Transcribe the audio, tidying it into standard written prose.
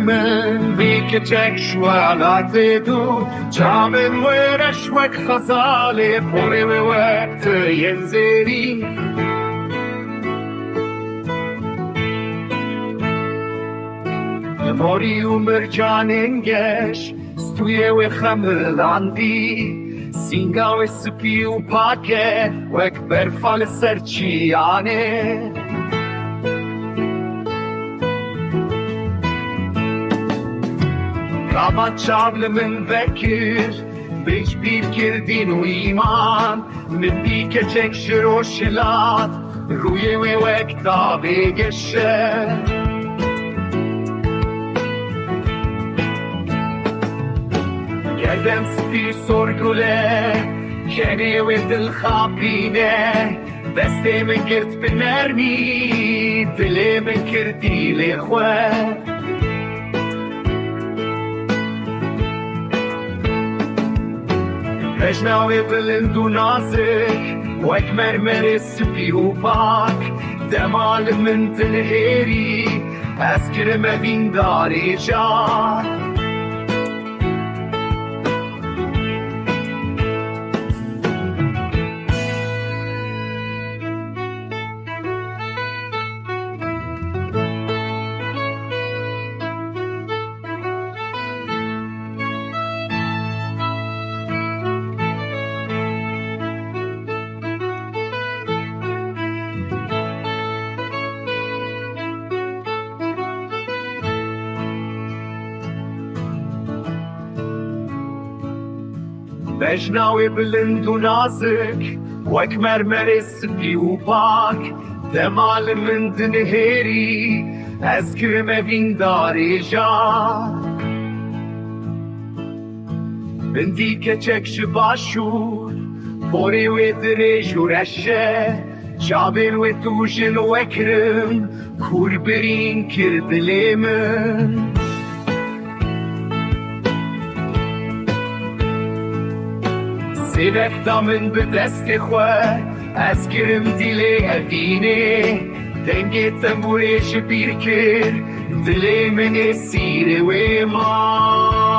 من بیکچک شوالات دو جامن ورش وک خزاله پره و وقت ینزری موری و مرجاننگش ستوی و خملاندی سینگا و سپی و پاکه وک برفال سرچیانه رابط شابل من ذکر بیش بیر کردین و ایمان من دیگه چک شروع شلات روی و وقتا بگشه گردم سپی سرگوله کنی و دل خابینه دسته من گرد به نرمی دل من کردی لخواه رجناوی بلند و نازک وک مرمر سپی و پاک دمال من دلهری از کرم بین داری جا بجناوی بلند و نازک وک مرمر سپی و پاک دمال من دنهری از کرم بین داری جا بندی که چکش باشور پوری و دریج و رشه جابل و توشن و اکرم کور برین کردلی من سیبک دامن به دست خواه از کرم دیله هفینه دنگ تنبورش بیر کر دل من سیره و ما